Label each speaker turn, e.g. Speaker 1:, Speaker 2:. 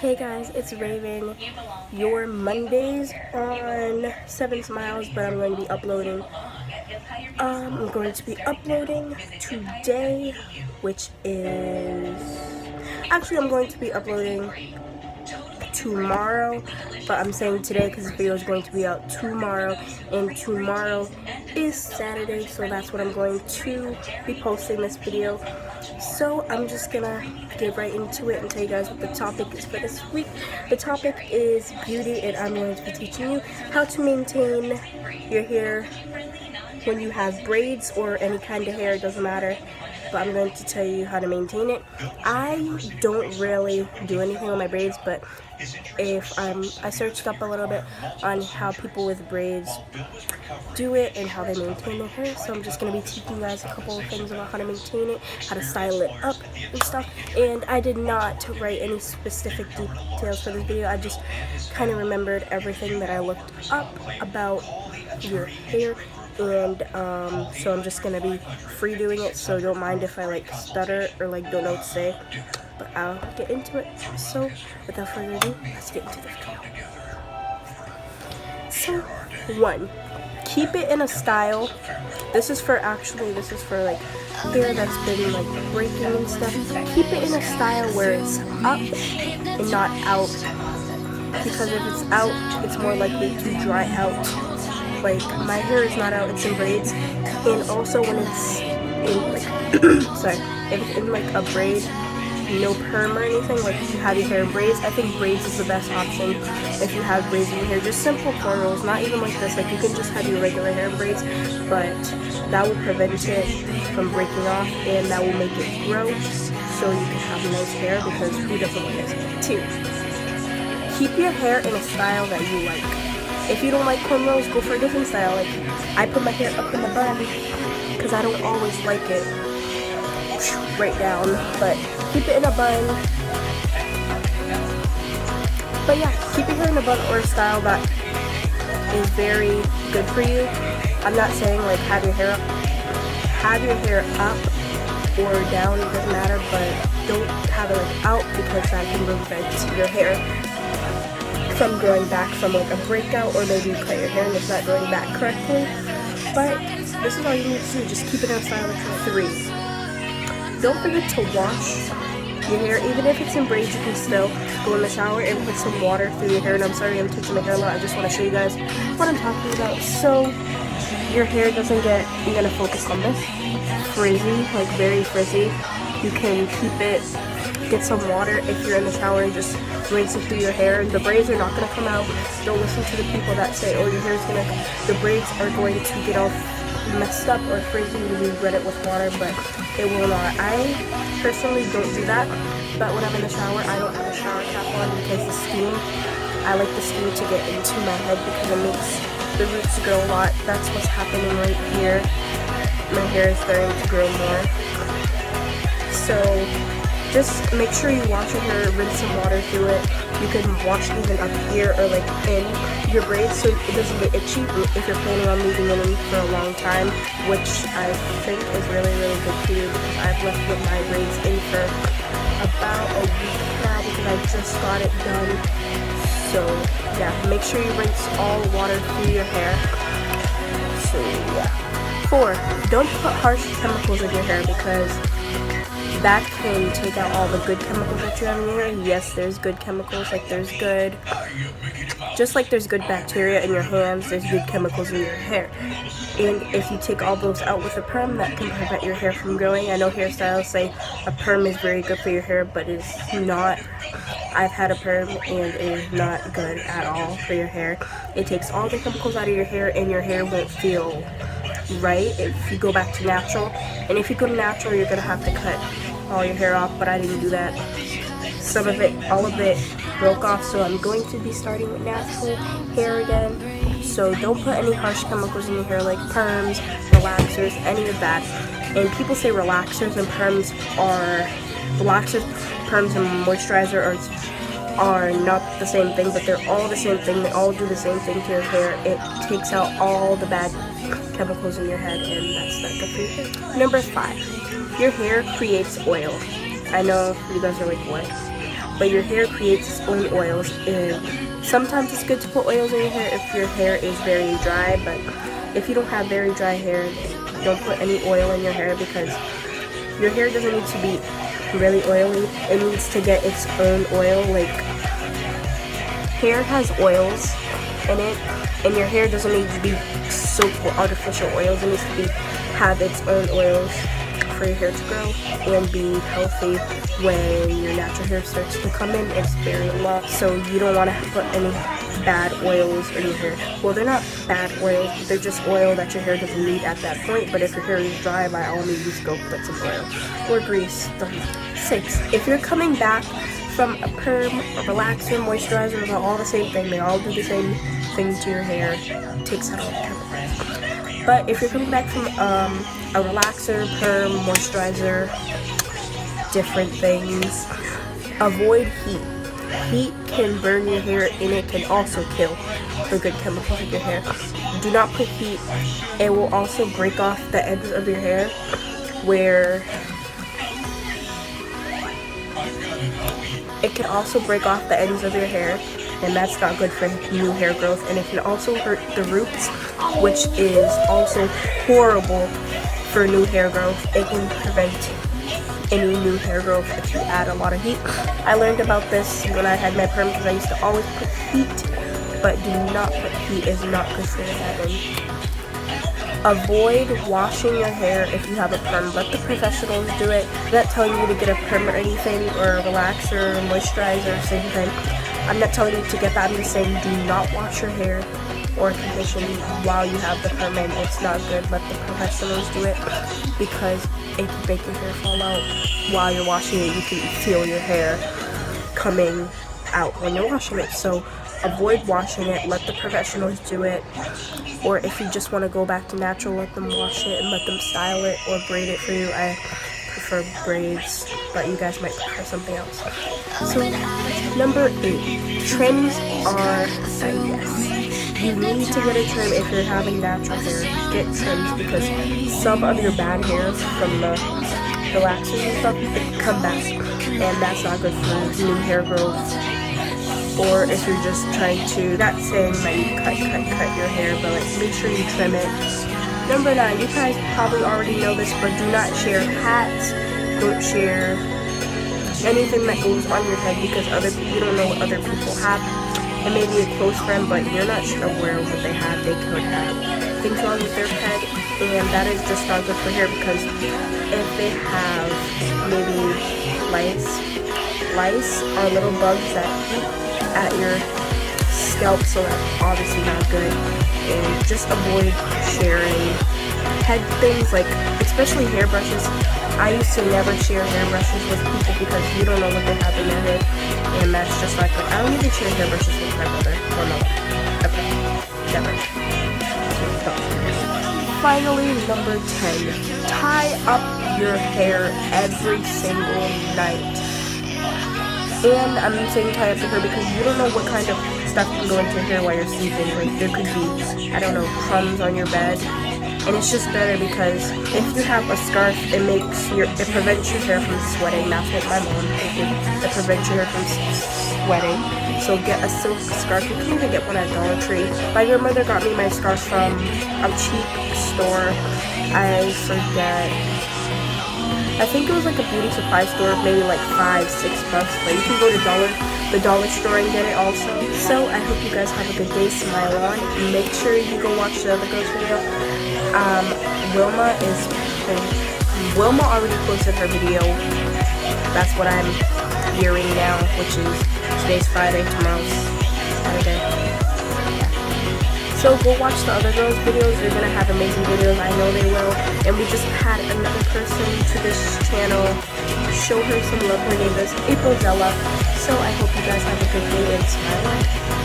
Speaker 1: Hey guys, it's Raven. Your Mondays on 7 Smiles, but I'm going to be uploading. Today, which is actually I'm going to be uploading tomorrow, but I'm saying today because this video is going to be out tomorrow, and tomorrow is Saturday, so that's when I'm going to be posting this video. So I'm just gonna get right into it and tell you guys what the topic is for this week. The topic is beauty, and I'm going to be teaching you how to maintain your hair when you have braids or any kind of hair, it doesn't matter, but I'm going to tell you how to maintain it. I don't really do anything with my braids, but if I searched up a little bit on how people with braids do it and how they maintain their hair, so I'm just going to be teaching you guys a couple of things about how to maintain it, how to style it up and stuff. And I did not write any specific details for this video. I just kind of remembered everything that I looked up about your hair, and so I'm just gonna be free doing it, so don't mind if I like stutter or like don't know what to say, but I'll get into it. So without further ado, let's get into the video. So 1, keep it in a style. This is for like hair that's been like breaking and stuff. Keep it in a style where it's up and not out, because if it's out, it's more likely to dry out. Like, my hair is not out, it's in braids. And also when it's in like if it's in like a braid, no perm or anything, like if you have your hair in braids, I think braids is the best option if you have braids in your hair. Just simple cornrows, not even like this. Like, you can just have your regular hair in braids, but that will prevent it from breaking off, and that will make it grow so you can have nice hair, because who doesn't want this? 2, keep your hair in a style that you like. If you don't like cornrows, go for a different style. Like, I put my hair up in the bun because I don't always like it right down, but keep it in a bun. But yeah, keep your hair in a bun or a style that is very good for you. I'm not saying like have your hair up or down, it doesn't matter, but don't have it like out, because that can prevent your hair from growing back from like a breakout, or maybe you cut your hair and it's not growing back correctly. But this is all you need to do, just keep it in a style. 3, don't forget to wash your hair. Even if it's in braids, you can still go in the shower and put some water through your hair. And I'm sorry I'm touching my hair a lot, I just want to show you guys what I'm talking about, so your hair doesn't get, I'm gonna focus on this, frizzy, like very frizzy. You can keep it, get some water if you're in the shower and just rinse it through your hair. The braids are not going to come out. Don't listen to the people that say, oh, your hair's the braids are going to get all messed up or frizzy when you wet it with water, but it will not. I personally don't do that, but when I'm in the shower, I don't have a shower cap on, because the steam, I like the steam to get into my head, because it makes the roots grow a lot. That's what's happening right here. My hair is starting to grow more. So just make sure you wash your hair, rinse some water through it. You can wash even up here or like in your braids so it doesn't get itchy if you're planning on leaving it in for a long time, which I think is really, really good for you, because I've left with my braids in for about a week now because I just got it done. So yeah, make sure you rinse all the water through your hair. So yeah. 4, don't put harsh chemicals in your hair, because that can take out all the good chemicals that you have in your hair. Yes, there's good chemicals, like there's good, just like there's good bacteria in your hands, there's good chemicals in your hair. And if you take all those out with a perm, that can prevent your hair from growing. I know hairstylists say a perm is very good for your hair, but it's not. I've had a perm and it is not good at all for your hair. It takes all the chemicals out of your hair, and your hair won't feel right if you go back to natural. And if you go to natural, you're gonna have to cut all your hair off, but I didn't do that. Some of it, all of it broke off, so I'm going to be starting with natural hair again. So don't put any harsh chemicals in your hair like perms, relaxers, any of that. And people say relaxers and perms and moisturizer are not the same thing, but they're all the same thing. They all do the same thing to your hair. It takes out all the bad chemicals in your head, and that's not good for your hair. Number 5, your hair creates oil. I know you guys are like, what? but your hair creates its own oils, and sometimes it's good to put oils in your hair if your hair is very dry, but if you don't have very dry hair, don't put any oil in your hair because your hair doesn't need to be really oily. It needs to get its own oil. Like, hair has oils in it, and your hair doesn't need to be soaked with artificial oils. It needs to have its own oils for your hair to grow and be healthy. When your natural hair starts to come in, it's very low, so you don't want to put any bad oils in your hair. Well, they're not bad oils, they're just oil that your hair doesn't need at that point. But if your hair is dry, by all means go put some oil or grease. 6. If you're coming back from a perm, a relaxer, moisturizer, they're all the same thing. They all do the same thing to your hair. It takes out all the chemicals. But if you're coming back from a relaxer, perm, moisturizer, different things, avoid heat. Heat can burn your hair, and it can also kill the good chemicals in your hair. Do not put heat. It will also break off the ends of your hair, where it can also break off the ends of your hair, and that's not good for new hair growth. And it can also hurt the roots, which is also horrible for new hair growth. It can prevent any new hair growth if you add a lot of heat. I learned about this when I had my perm because I used to always put heat, but do not put heat. Is not good for your hair. Avoid washing your hair if you have a perm. Let the professionals do it. I'm not telling you to get a perm or anything, or a relaxer, or moisturizer, same thing. I'm not telling you to get that. I'm just saying do not wash your hair or condition while you have the perm in. It's not good. Let the professionals do it because it can make your hair fall out. While you're washing it, you can feel your hair coming out when you're washing it. So avoid washing it. Let the professionals do it. Or if you just want to go back to natural, let them wash it and let them style it or braid it for you. I prefer braids, but you guys might prefer something else. So number 8, trims are a yes. You need to get a trim if you're having natural hair. Get trims because some of your bad hairs from the relaxers and stuff, it come back, and that's not good for new hair growth. Or if you're just trying to, not saying that you cut your hair, but like make sure you trim it. Number 9, you guys probably already know this, but do not share hats. Don't share anything that goes on your head because you don't know what other people have. It may be a close friend, but you're not aware of what they have. They could have things wrong with their head, and that is just not good for hair because if they have maybe lice are little bugs that eat at your scalp, so that's obviously not good. And just avoid sharing head things, like especially hairbrushes. I used to never share hairbrushes with people because you don't know what they have in their head, and that's just like I don't even share hairbrushes with my mother or no. Okay, never. Finally, number 10, tie up your hair every single night. And I'm saying tie up your hair because you don't know what kind of stuff can go into your hair while you're sleeping. Like there could be, I don't know, crumbs on your bed. And it's just better because if you have a scarf, it prevents your hair from sweating. That's what my mom did. It prevents your hair from sweating. So get a silk scarf. You can even get one at Dollar Tree. My grandmother got me my scarf from a cheap store. I forget. I think it was like a beauty supply store, maybe like $5-6. But you can go to the dollar store and get it also. So I hope you guys have a good day. Smile on. Make sure you go watch the other girl's video. Wilma already posted her video. That's what I'm hearing now, which is today's Friday, tomorrow's Saturday. Yeah. So go watch the other girls' videos. They're gonna have amazing videos. I know they will. And we just had another person to this channel. Show her some love. Her name is April Della. So I hope you guys have a good day and smile.